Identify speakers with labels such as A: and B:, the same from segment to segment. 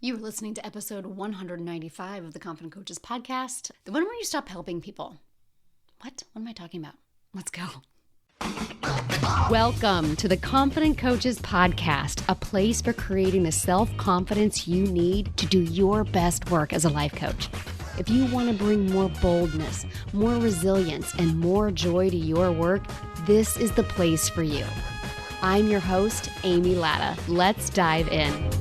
A: You are listening to episode 195 of the Confident Coaches podcast, the one where you stop helping people. What am I talking about? Let's go.
B: Welcome to the Confident Coaches podcast, a place for creating the self-confidence you need to do your best work as a life coach. If you want to bring more boldness, more resilience, and more joy to your work, this is the place for you. I'm your host, Amy Latta. Let's dive in.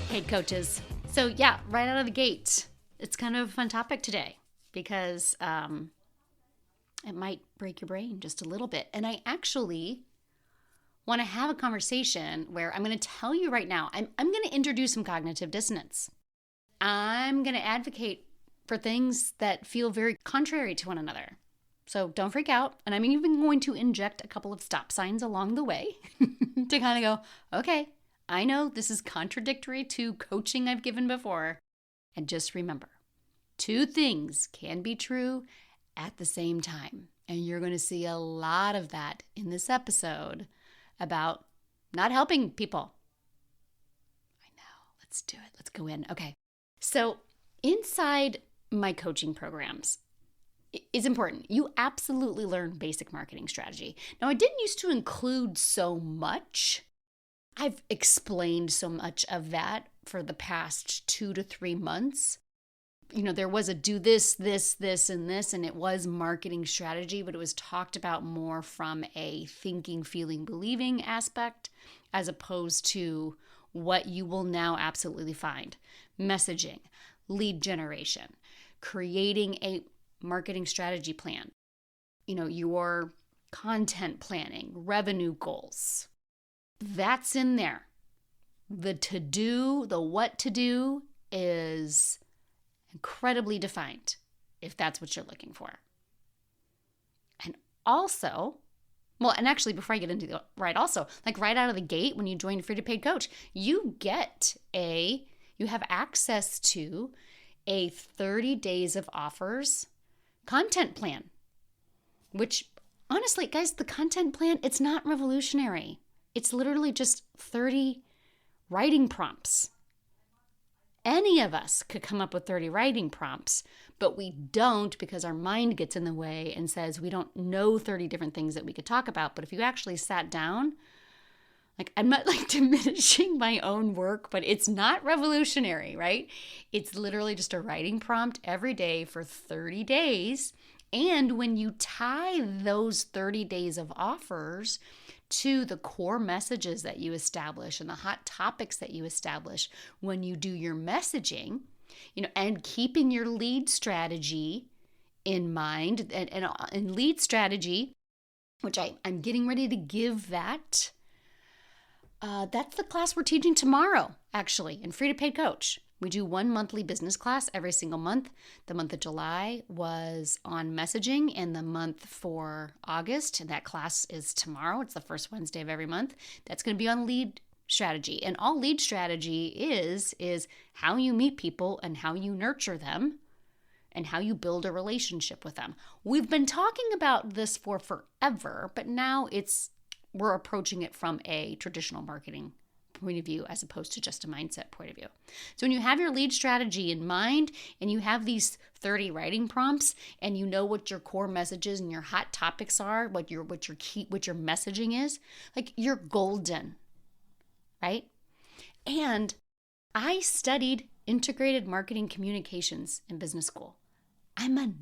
A: Hey, coaches. So right out of the gate, it's kind of a fun topic today because it might break your brain just a little bit. And I actually want to have a conversation where I'm going to tell you right now, I'm going to introduce some cognitive dissonance. I'm going to advocate for things that feel very contrary to one another. So don't freak out. And I'm even going to inject a couple of stop signs along the way to kind of go, okay, I know this is contradictory to coaching I've given before. And just remember, two things can be true at the same time. And you're going to see a lot of that in this episode about not helping people. I know. Let's do it. Let's go in. Okay. So inside my coaching programs, it's important. You absolutely learn basic marketing strategy. Now, I didn't used to include so much. I've explained so much of that for the past 2 to 3 months. You know, there was a do this, this, this, and this, and it was marketing strategy, but it was talked about more from a thinking, feeling, believing aspect, as opposed to what you will now absolutely find. Messaging, lead generation, creating a marketing strategy plan, your content planning, revenue goals. That's in there. The to-do, the what to do is incredibly defined if that's what you're looking for. And also, and actually before I get into the right out of the gate when you join Free to Paid Coach, you have access to a 30 days of offers content plan, which honestly, guys, the content plan, it's not revolutionary. It's literally just 30 writing prompts. Any of us could come up with 30 writing prompts, but we don't because our mind gets in the way and says we don't know 30 different things that we could talk about. But if you actually sat down, I'm not diminishing my own work, but it's not revolutionary, right? It's literally just a writing prompt every day for 30 days. And when you tie those 30 days of offers to the core messages that you establish and the hot topics that you establish when you do your messaging, and keeping your lead strategy in mind, and lead strategy, which I'm getting ready to give that. That's the class we're teaching tomorrow, actually, in Free to Paid Coach. We do one monthly business class every single month. The month of July was on messaging, and the month for August, and that class is tomorrow. It's the first Wednesday of every month. That's going to be on lead strategy. And all lead strategy is how you meet people and how you nurture them and how you build a relationship with them. We've been talking about this for forever, but now we're approaching it from a traditional marketing point of view as opposed to just a mindset point of view. So when you have your lead strategy in mind and you have these 30 writing prompts and you know what your core messages and your hot topics are, what your messaging is, you're golden, right? And I studied integrated marketing communications in business school. I'm a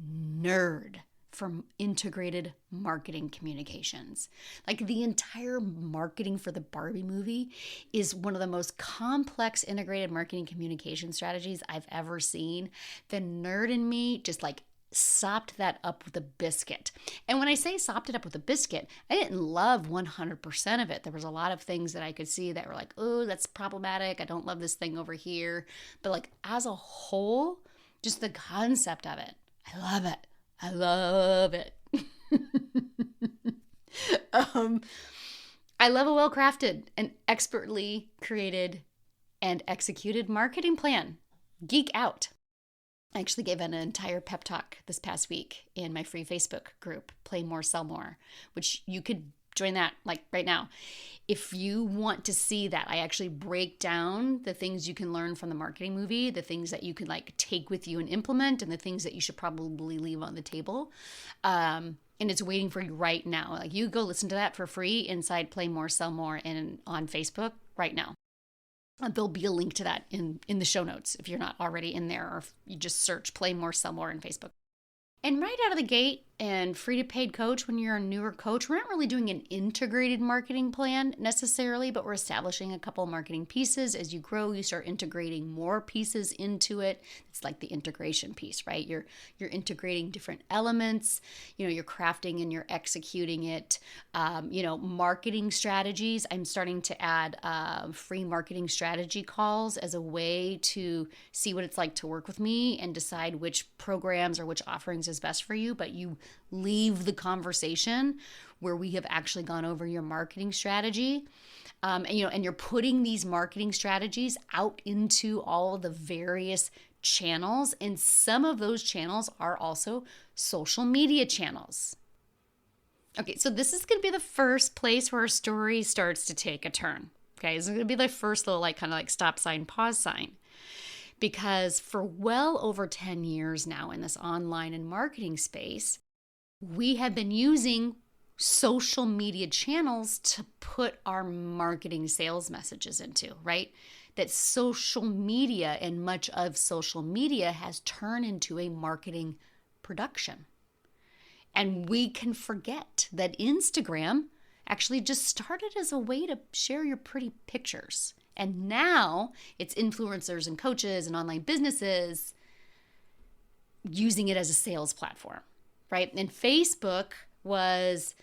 A: nerd from integrated marketing communications. The entire marketing for the Barbie movie is one of the most complex integrated marketing communication strategies I've ever seen. The nerd in me just sopped that up with a biscuit. And when I say sopped it up with a biscuit, I didn't love 100% of it. There was a lot of things that I could see that were oh, that's problematic. I don't love this thing over here. But as a whole, just the concept of it, I love it. I love it. I love a well-crafted and expertly created and executed marketing plan. Geek out. I actually gave an entire pep talk this past week in my free Facebook group, Play More, Sell More, which you could join that like right now. If you want to see that, I actually break down the things you can learn from the marketing movie, the things that you can like take with you and implement, and the things that you should probably leave on the table. And it's waiting for you right now. Like, you go listen to that for free inside Play More, Sell More and on Facebook right now. There'll be a link to that in the show notes if you're not already in there, or if you just search Play More, Sell More in Facebook. And right out of the gate, and free to paid coach, when you're a newer coach, we're not really doing an integrated marketing plan necessarily, but we're establishing a couple marketing pieces. As you grow, you start integrating more pieces into it. It's like the integration piece, right? You're integrating different elements, you're crafting and you're executing it. Marketing strategies. I'm starting to add free marketing strategy calls as a way to see what it's like to work with me and decide which programs or which offerings is best for you. But you leave the conversation where we have actually gone over your marketing strategy. And you're putting these marketing strategies out into all of the various channels. And some of those channels are also social media channels. Okay, so this is going to be the first place where our story starts to take a turn. Okay, this is going to be the first little kind of stop sign, pause sign. Because for well over 10 years now in this online and marketing space, we have been using social media channels to put our marketing sales messages into, right? That social media and much of social media has turned into a marketing production. And we can forget that Instagram actually just started as a way to share your pretty pictures. And now it's influencers and coaches and online businesses using it as a sales platform, right? And Facebook was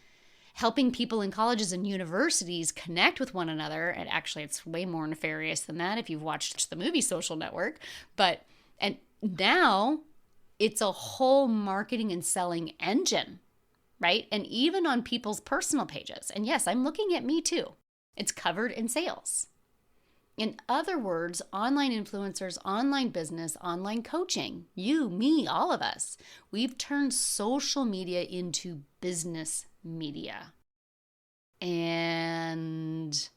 A: helping people in colleges and universities connect with one another. And actually, it's way more nefarious than that if you've watched the movie Social Network. And now it's a whole marketing and selling engine, right? And even on people's personal pages. And yes, I'm looking at me too. It's covered in sales. In other words, online influencers, online business, online coaching, you, me, all of us, we've turned social media into business media. And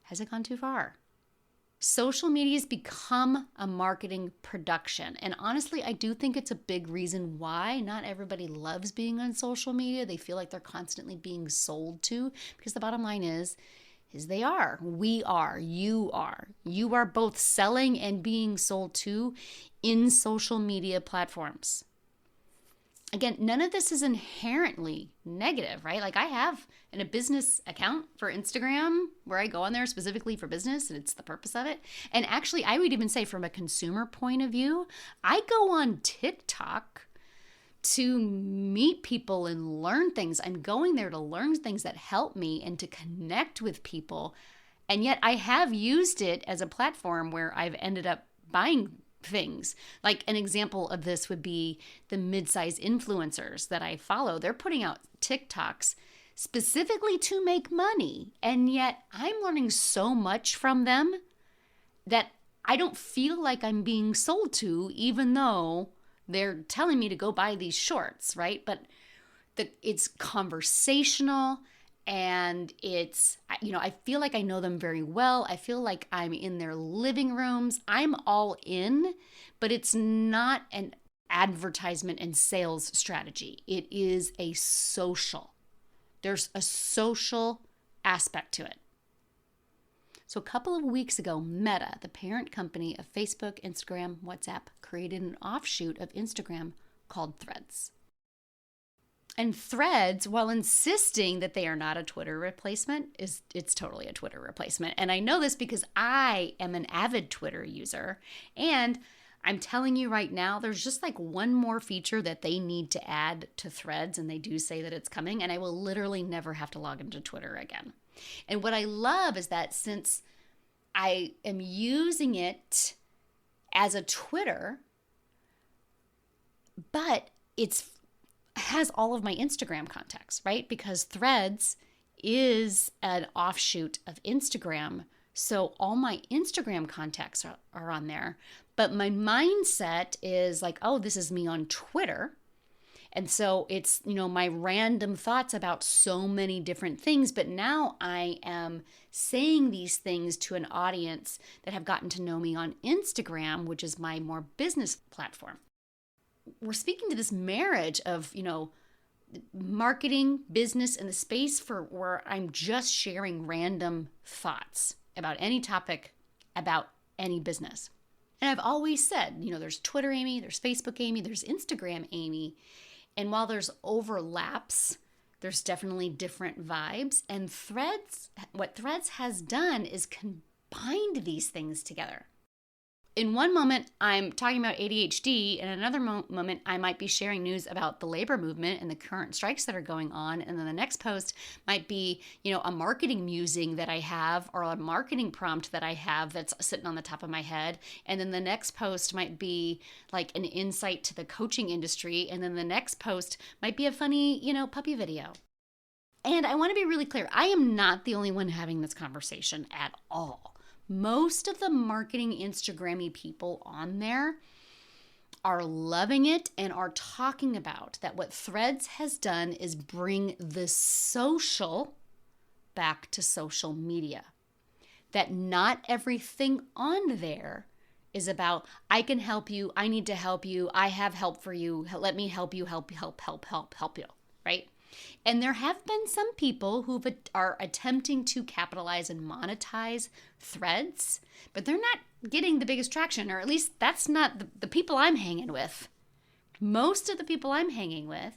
A: has it gone too far? Social media has become a marketing production. And honestly, I do think it's a big reason why not everybody loves being on social media. They feel like they're constantly being sold to, because the bottom line is they are. We are. You are. You are both selling and being sold to in social media platforms. Again, none of this is inherently negative, right? Like, I have a business account for Instagram where I go on there specifically for business, and it's the purpose of it. And actually, I would even say from a consumer point of view, I go on TikTok to meet people and learn things. I'm going there to learn things that help me and to connect with people. And yet I have used it as a platform where I've ended up buying things. Like, an example of this would be the mid-size influencers that I follow. They're putting out TikToks specifically to make money. And yet I'm learning so much from them that I don't feel like I'm being sold to, even though they're telling me to go buy these shorts, right? But it's conversational, and it's, I feel like I know them very well. I feel like I'm in their living rooms. I'm all in, but it's not an advertisement and sales strategy. It is a social. There's a social aspect to it. So a couple of weeks ago, Meta, the parent company of Facebook, Instagram, WhatsApp, created an offshoot of Instagram called Threads. And Threads, while insisting that they are not a Twitter replacement, it's totally a Twitter replacement. And I know this because I am an avid Twitter user. And I'm telling you right now, there's just like one more feature that they need to add to Threads, and they do say that it's coming, and I will literally never have to log into Twitter again. And what I love is that since I am using it as a Twitter, but it has all of my Instagram contacts, right? Because Threads is an offshoot of Instagram. So all my Instagram contacts are on there. But my mindset is like, oh, this is me on Twitter. And so it's, my random thoughts about so many different things. But now I am saying these things to an audience that have gotten to know me on Instagram, which is my more business platform. We're speaking to this marriage of, marketing, business, and the space for where I'm just sharing random thoughts about any topic, about any business. And I've always said, there's Twitter Amy, there's Facebook Amy, there's Instagram Amy. And while there's overlaps, there's definitely different vibes. And what Threads has done is combined these things together. In one moment, I'm talking about ADHD. In another moment, I might be sharing news about the labor movement and the current strikes that are going on. And then the next post might be, a marketing musing that I have or a marketing prompt that I have that's sitting on the top of my head. And then the next post might be like an insight to the coaching industry. And then the next post might be a funny, puppy video. And I want to be really clear. I am not the only one having this conversation at all. Most of the marketing Instagrammy people on there are loving it and are talking about that what Threads has done is bring the social back to social media. That not everything on there is about, I can help you, I need to help you, I have help for you, let me help you, help you, right? And there have been some people who are attempting to capitalize and monetize Threads, but they're not getting the biggest traction, or at least that's not the people I'm hanging with. Most of the people I'm hanging with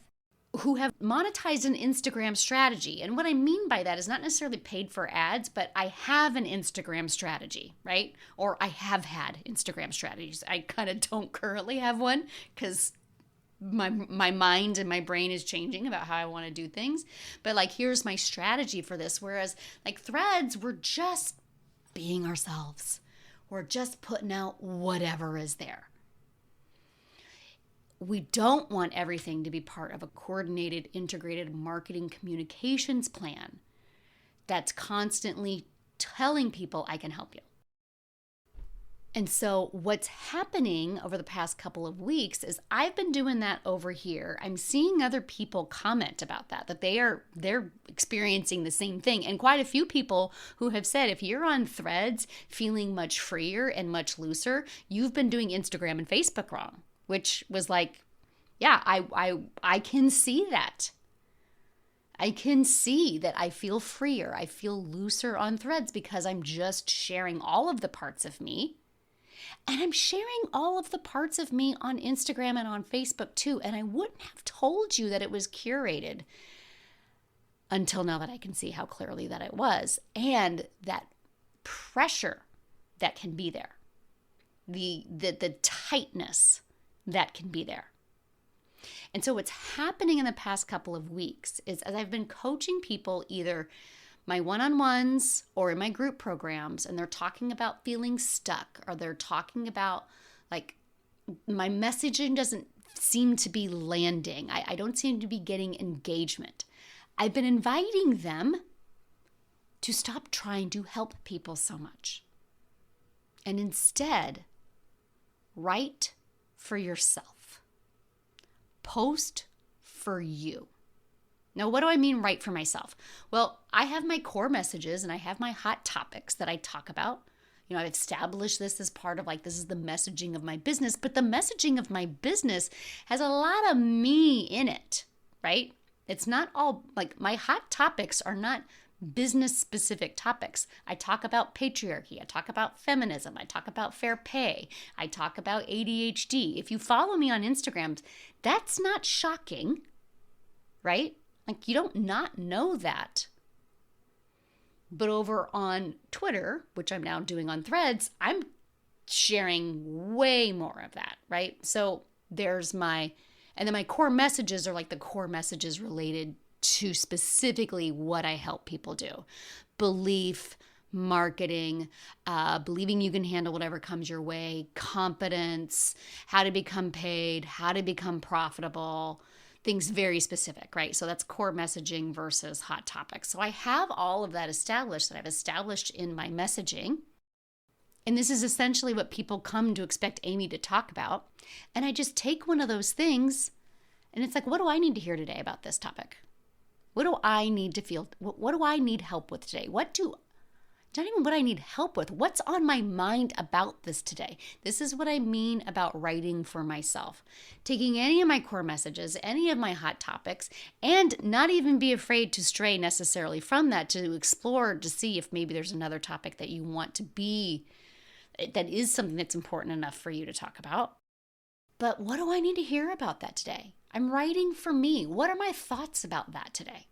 A: who have monetized an Instagram strategy, and what I mean by that is not necessarily paid for ads, but I have an Instagram strategy, right? Or I have had Instagram strategies. I kind of don't currently have one because my mind and my brain is changing about how I want to do things. But here's my strategy for this. Whereas Threads, we're just being ourselves. We're just putting out whatever is there. We don't want everything to be part of a coordinated, integrated marketing communications plan that's constantly telling people I can help you. And so what's happening over the past couple of weeks is I've been doing that over here. I'm seeing other people comment about that they're experiencing the same thing. And quite a few people who have said, if you're on Threads feeling much freer and much looser, you've been doing Instagram and Facebook wrong, which was yeah, I can see that. I can see that I feel freer. I feel looser on Threads because I'm just sharing all of the parts of me. And I'm sharing all of the parts of me on Instagram and on Facebook too. And I wouldn't have told you that it was curated until now that I can see how clearly that it was. And that pressure that can be there. The tightness that can be there. And so what's happening in the past couple of weeks is as I've been coaching people either my one-on-ones or in my group programs, and they're talking about feeling stuck, or they're talking about my messaging doesn't seem to be landing. I don't seem to be getting engagement. I've been inviting them to stop trying to help people so much. And instead, write for yourself. Post for you. Now, what do I mean write for myself? Well, I have my core messages and I have my hot topics that I talk about. I've established this as part of this is the messaging of my business, but the messaging of my business has a lot of me in it, right? It's not all, my hot topics are not business specific topics. I talk about patriarchy. I talk about feminism. I talk about fair pay. I talk about ADHD. If you follow me on Instagram, that's not shocking, right? You don't not know that. But over on Twitter, which I'm now doing on Threads, I'm sharing way more of that, right? So there's and then my core messages are the core messages related to specifically what I help people do. Belief, marketing, believing you can handle whatever comes your way, competence, how to become paid, how to become profitable, things very specific, right? So that's core messaging versus hot topics. So I have all of that established that I've established in my messaging. And this is essentially what people come to expect Amy to talk about. And I just take one of those things And it's like, what do I need to hear today about this topic? What do I need to feel? What do I need help with today? Not even what I need help with. What's on my mind about this today? This is what I mean about writing for myself. Taking any of my core messages, any of my hot topics, and not even be afraid to stray necessarily from that, to explore, to see if maybe there's another topic that you want to be, that is something that's important enough for you to talk about. But what do I need to hear about that today? I'm writing for me. What are my thoughts about that today?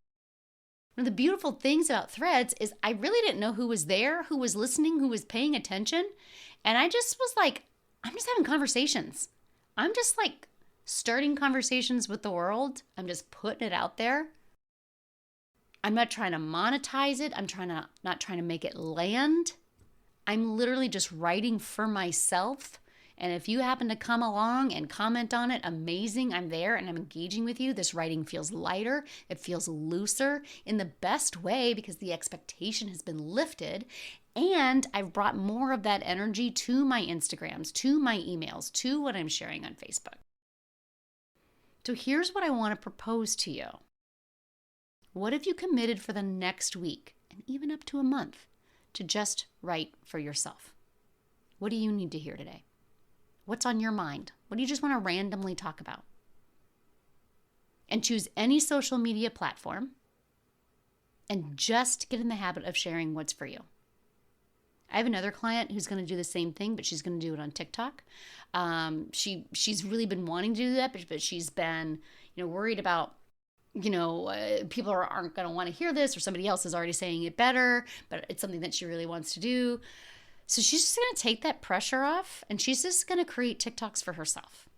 A: One of the beautiful things about Threads is I really didn't know who was there, who was listening, who was paying attention. And I just was like, I'm just having conversations. I'm just like starting conversations with the world. I'm just putting it out there. I'm not trying to monetize it. I'm not trying to make it land. I'm literally just writing for myself. And if you happen to come along and comment on it, amazing, I'm there and I'm engaging with you. This writing feels lighter. It feels looser in the best way because the expectation has been lifted. And I've brought more of that energy to my Instagrams, to my emails, to what I'm sharing on Facebook. So here's what I want to propose to you. What if you committed for the next week and even up to a month to just write for yourself? What do you need to hear today? What's on your mind? What do you just want to randomly talk about? And choose any social media platform and just get in the habit of sharing what's for you. I have another client who's going to do the same thing, but she's going to do it on TikTok. She's really been wanting to do that, but she's been, worried about, people aren't going to want to hear this, or somebody else is already saying it better, but it's something that she really wants to do. So she's just going to take that pressure off and she's just going to create TikToks for herself.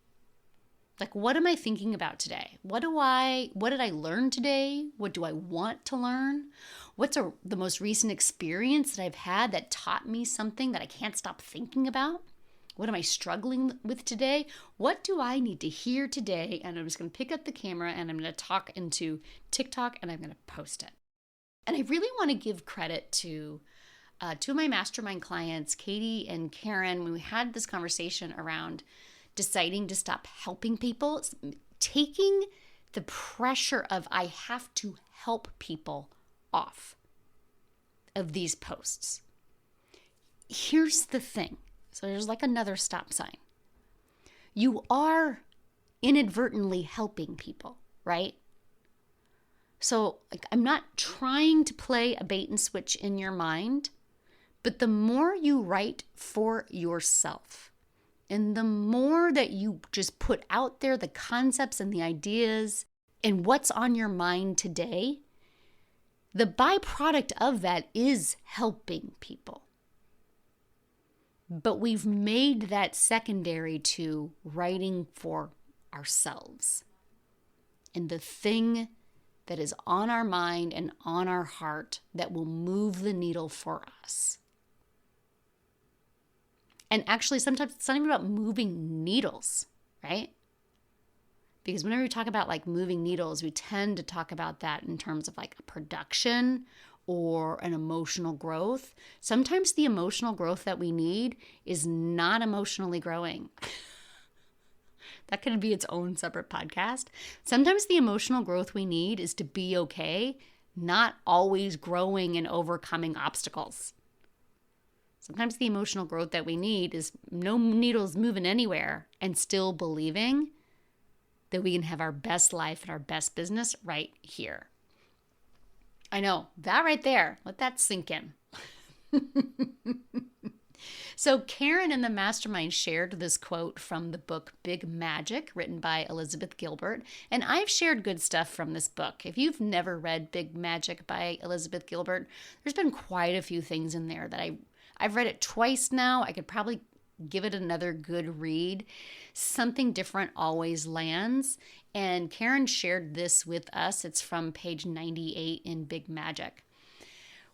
A: Like, what am I thinking about today? What did I learn today? What do I want to learn? What's the most recent experience that I've had that taught me something that I can't stop thinking about? What am I struggling with today? What do I need to hear today? And I'm just going to pick up the camera and I'm going to talk into TikTok and I'm going to post it. And I really want to give credit to two of my mastermind clients, Katie and Karen, when we had this conversation around deciding to stop helping people, taking the pressure of I have to help people off of these posts. Here's the thing. So there's like another stop sign. You are inadvertently helping people, right? So I'm not trying to play a bait and switch in your mind. But the more you write for yourself and the more that you just put out there the concepts and the ideas and what's on your mind today, the byproduct of that is helping people. But we've made that secondary to writing for ourselves. And the thing that is on our mind and on our heart that will move the needle for us. And actually, sometimes it's not even about moving needles, right? Because whenever we talk about like moving needles, we tend to talk about that in terms of like a production or an emotional growth. Sometimes the emotional growth that we need is not emotionally growing. That could be its own separate podcast. Sometimes the emotional growth we need is to be okay, not always growing and overcoming obstacles. Sometimes the emotional growth that we need is no needles moving anywhere and still believing that we can have our best life and our best business right here. I know, that right there, let that sink in. So Karen in the Mastermind shared this quote from the book Big Magic, written by Elizabeth Gilbert. And I've shared good stuff from this book. If you've never read Big Magic by Elizabeth Gilbert, there's been quite a few things in there that I've read it twice now. I could probably give it another good read. Something different always lands. And Karen shared this with us. It's from page 98 in Big Magic,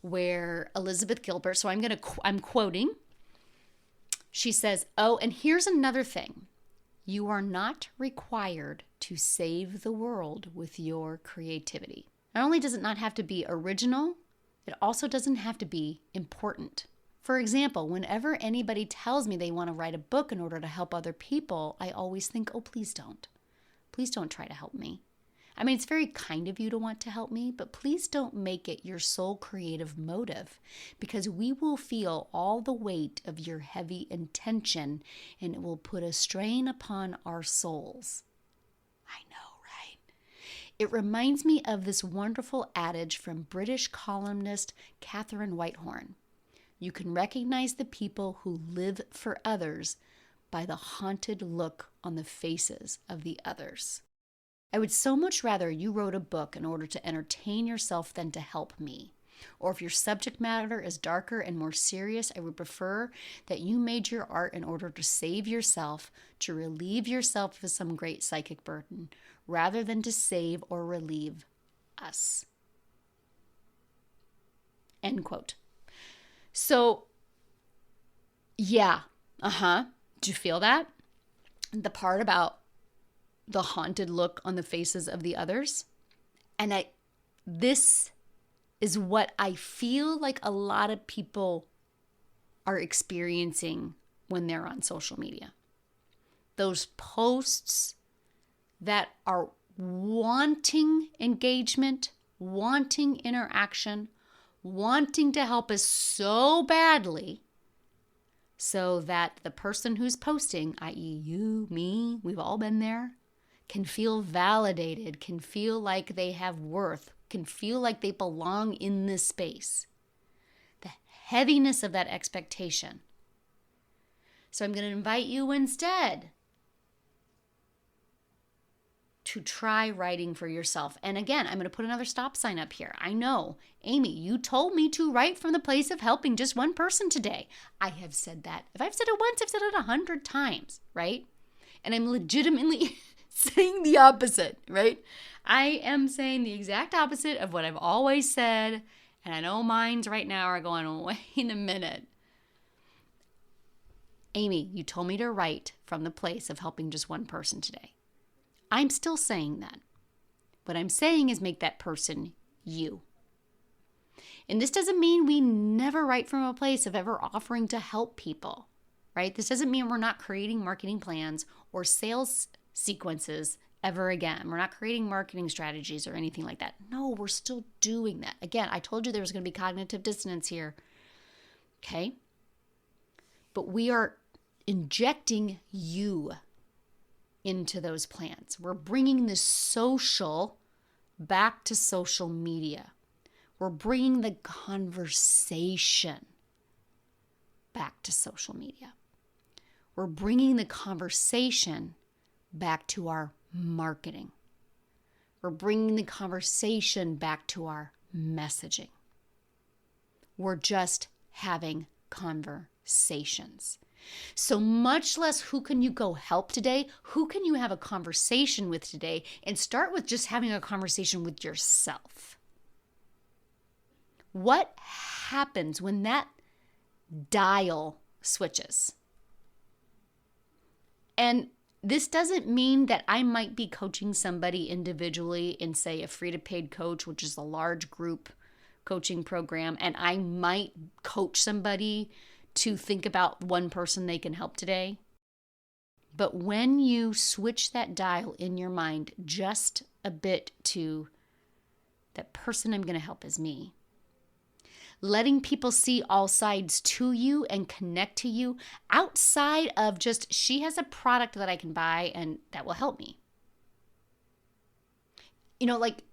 A: where Elizabeth Gilbert, so I'm quoting. She says, "Oh, and here's another thing. You are not required to save the world with your creativity. Not only does it not have to be original, it also doesn't have to be important. For example, whenever anybody tells me they want to write a book in order to help other people, I always think, oh, please don't. Please don't try to help me. I mean, it's very kind of you to want to help me, but please don't make it your sole creative motive, because we will feel all the weight of your heavy intention and it will put a strain upon our souls. I know, right? It reminds me of this wonderful adage from British columnist Catherine Whitehorn. You can recognize the people who live for others by the haunted look on the faces of the others. I would so much rather you wrote a book in order to entertain yourself than to help me. Or if your subject matter is darker and more serious, I would prefer that you made your art in order to save yourself, to relieve yourself of some great psychic burden, rather than to save or relieve us. End quote. So, yeah, did you feel that? The part about the haunted look on the faces of the others? And this is what I feel like a lot of people are experiencing when they're on social media. Those posts that are wanting engagement, wanting interaction, wanting to help us so badly so that the person who's posting, i.e. you, me, we've all been there, can feel validated, can feel like they have worth, can feel like they belong in this space. The heaviness of that expectation. So I'm going to invite you instead to try writing for yourself. And again, I'm going to put another stop sign up here. I know, Amy, you told me to write from the place of helping just one person today. I have said that. If I've said it once, I've said it 100 times, right? And I'm legitimately saying the opposite, right? I am saying the exact opposite of what I've always said. And I know minds right now are going, wait a minute. Amy, you told me to write from the place of helping just one person today. I'm still saying that. What I'm saying is make that person you. And this doesn't mean we never write from a place of ever offering to help people, right? This doesn't mean we're not creating marketing plans or sales sequences ever again. We're not creating marketing strategies or anything like that. No, we're still doing that. Again, I told you there was going to be cognitive dissonance here. Okay? But we are injecting you into those plans. We're bringing the social back to social media. We're bringing the conversation back to social media. We're bringing the conversation back to our marketing. We're bringing the conversation back to our messaging. We're just having conversations. So much less who can you go help today, who can you have a conversation with today, and start with just having a conversation with yourself. What happens when that dial switches? And this doesn't mean that I might be coaching somebody individually in, say, a free-to-paid coach, which is a large group coaching program, and I might coach somebody to think about one person they can help today. But when you switch that dial in your mind just a bit to that person I'm going to help is me, letting people see all sides to you and connect to you outside of just, she has a product that I can buy and that will help me. You know, like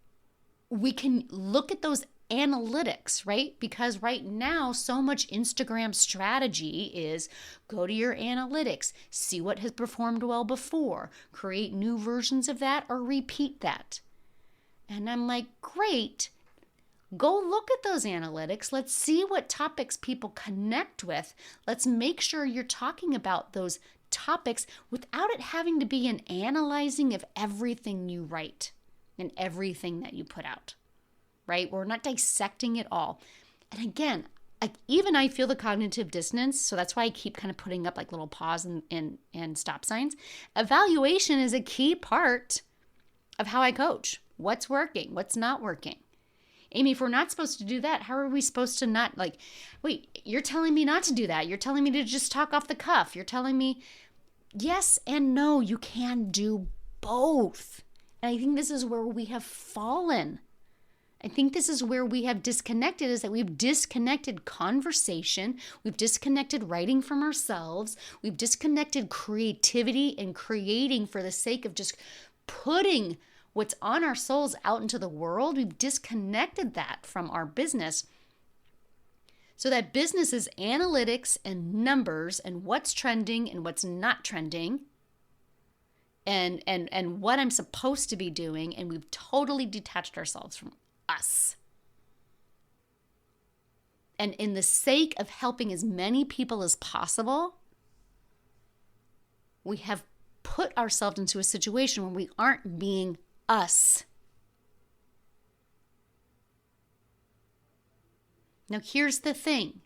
A: we can look at those analytics, right? Because right now, so much Instagram strategy is go to your analytics, see what has performed well before, create new versions of that or repeat that. And I'm like, great. Go look at those analytics. Let's see what topics people connect with. Let's make sure you're talking about those topics without it having to be an analyzing of everything you write and everything that you put out, right? We're not dissecting it all. And again, even I feel the cognitive dissonance, so that's why I keep kind of putting up like little pause and stop signs. Evaluation is a key part of how I coach. What's working? What's not working? Amy, if we're not supposed to do that, how are we supposed to not, like, wait, you're telling me not to do that. You're telling me to just talk off the cuff. You're telling me, yes and no, you can do both. And I think this is where we have fallen. I think this is where we have disconnected, is that we've disconnected conversation. We've disconnected writing from ourselves. We've disconnected creativity and creating for the sake of just putting what's on our souls out into the world. We've disconnected that from our business. So that business is analytics and numbers and what's trending and what's not trending. And what I'm supposed to be doing, and we've totally detached ourselves from us. And in the sake of helping as many people as possible, we have put ourselves into a situation where we aren't being us. Now, here's the thing.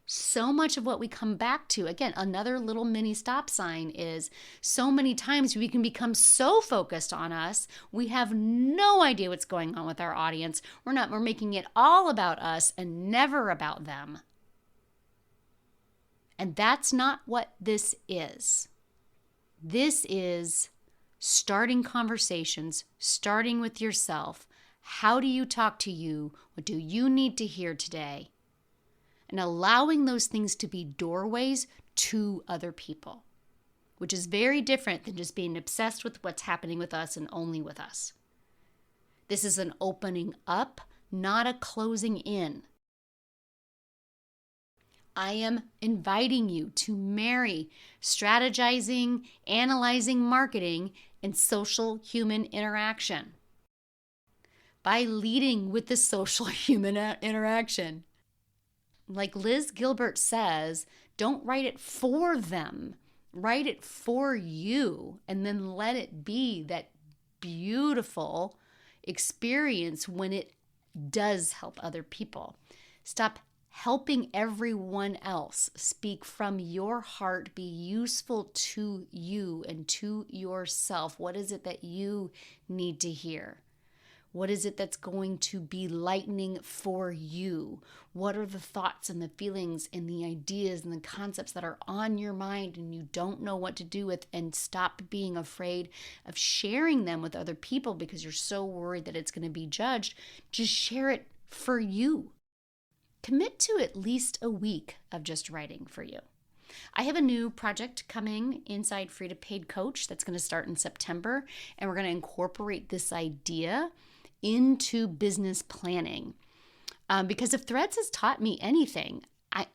A: So much of what we come back to, again, another little mini stop sign, is so many times we can become so focused on us, we have no idea what's going on with our audience. We're making it all about us and never about them. And that's not what this is. This is starting conversations, starting with yourself. How do you talk to you? What do you need to hear today? And allowing those things to be doorways to other people, which is very different than just being obsessed with what's happening with us and only with us. This is an opening up, not a closing in. I am inviting you to marry strategizing, analyzing marketing, and social human interaction by leading with the social human interaction. Like Liz Gilbert says, don't write it for them. Write it for you, and then let it be that beautiful experience when it does help other people. Stop helping everyone else. Speak from your heart. Be useful to you and to yourself. What is it that you need to hear? What is it that's going to be lightening for you? What are the thoughts and the feelings and the ideas and the concepts that are on your mind and you don't know what to do with? And stop being afraid of sharing them with other people because you're so worried that it's going to be judged. Just share it for you. Commit to at least a week of just writing for you. I have a new project coming inside Free to Paid Coach that's going to start in September, and we're going to incorporate this idea into business planning. Because if Threads has taught me anything,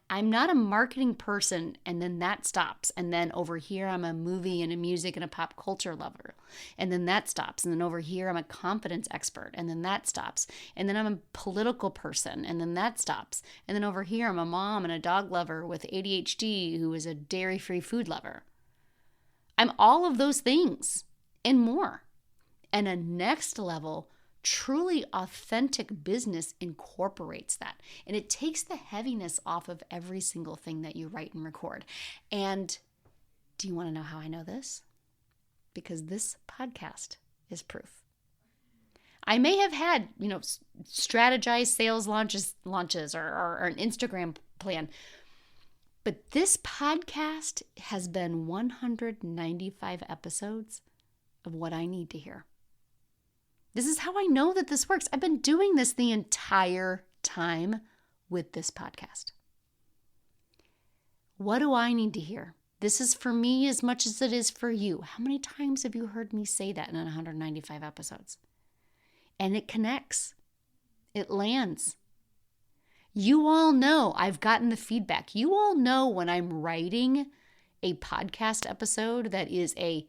A: I'm not a marketing person and then that stops. And then over here, I'm a movie and a music and a pop culture lover. And then that stops. And then over here, I'm a confidence expert. And then that stops. And then I'm a political person. And then that stops. And then over here, I'm a mom and a dog lover with ADHD who is a dairy-free food lover. I'm all of those things and more. And a next level truly authentic business incorporates that. And it takes the heaviness off of every single thing that you write and record. And do you want to know how I know this? Because this podcast is proof. I may have had, strategized sales launches or an Instagram plan, but this podcast has been 195 episodes of what I need to hear. This is how I know that this works. I've been doing this the entire time with this podcast. What do I need to hear? This is for me as much as it is for you. How many times have you heard me say that in 195 episodes? And it connects. It lands. You all know I've gotten the feedback. You all know when I'm writing a podcast episode that is a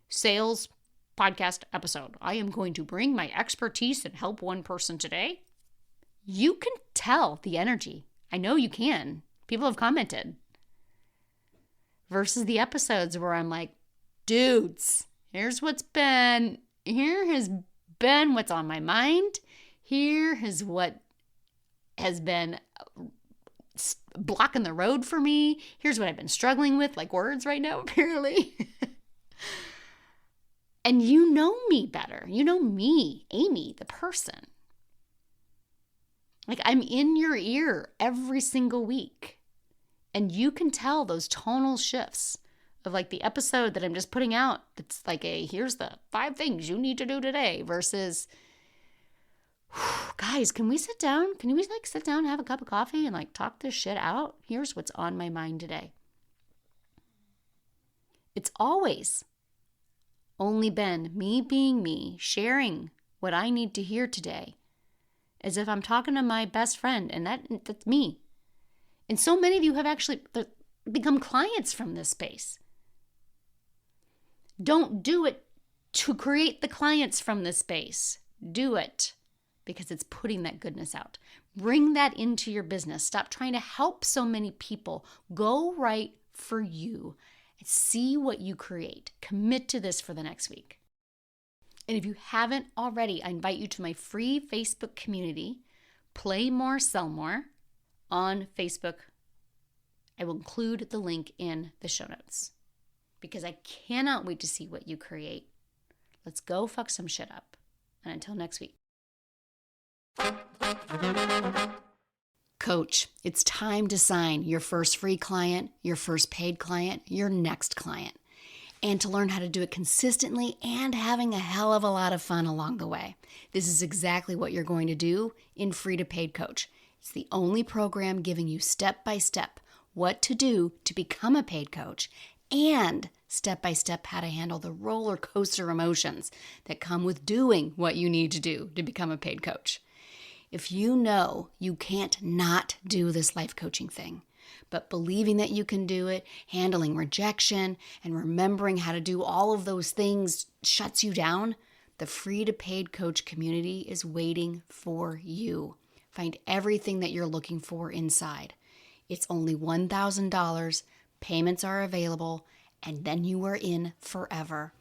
A: sales podcast episode. I am going to bring my expertise and help one person today. You can tell the energy. I know you can. People have commented. Versus the episodes where I'm like, dudes, here has been what's on my mind. Here is what has been blocking the road for me. Here's what I've been struggling with, like words right now, apparently. And you know me better. You know me, Amy, the person. Like I'm in your ear every single week. And you can tell those tonal shifts of like the episode that I'm just putting out. It's like here's the 5 things you need to do today versus, guys, can we sit down? Can we like sit down, have a cup of coffee and like talk this shit out? Here's what's on my mind today. It's always only been me being me, sharing what I need to hear today, as if I'm talking to my best friend, and that's me. And so many of you have actually become clients from this space. Don't do it to create the clients from this space. Do it because it's putting that goodness out. Bring that into your business. Stop trying to help so many people. Go right for you and see what you create. Commit to this for the next week. And if you haven't already, I invite you to my free Facebook community, Play More, Sell More, on Facebook. I will include the link in the show notes because I cannot wait to see what you create. Let's go fuck some shit up. And until next week. Coach, it's time to sign your first free client, your first paid client, your next client, and to learn how to do it consistently and having a hell of a lot of fun along the way. This is exactly what you're going to do in Free to Paid Coach. It's the only program giving you step-by-step what to do to become a paid coach and step-by-step how to handle the roller coaster emotions that come with doing what you need to do to become a paid coach. If you know you can't not do this life coaching thing, but believing that you can do it, handling rejection, and remembering how to do all of those things shuts you down, the Free to Paid Coach community is waiting for you. Find everything that you're looking for inside. It's only $1,000, payments are available, and then you are in forever.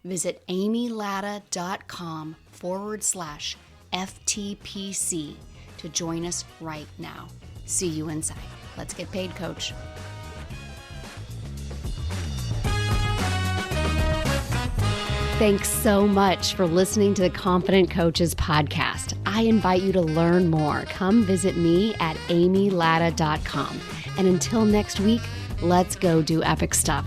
A: Visit amylatta.com/FTPC to join us right now. See you inside. Let's get paid, Coach.
B: Thanks so much for listening to the Confident Coaches podcast. I invite you to learn more. Come visit me at amylatta.com. And until next week, let's go do epic stuff.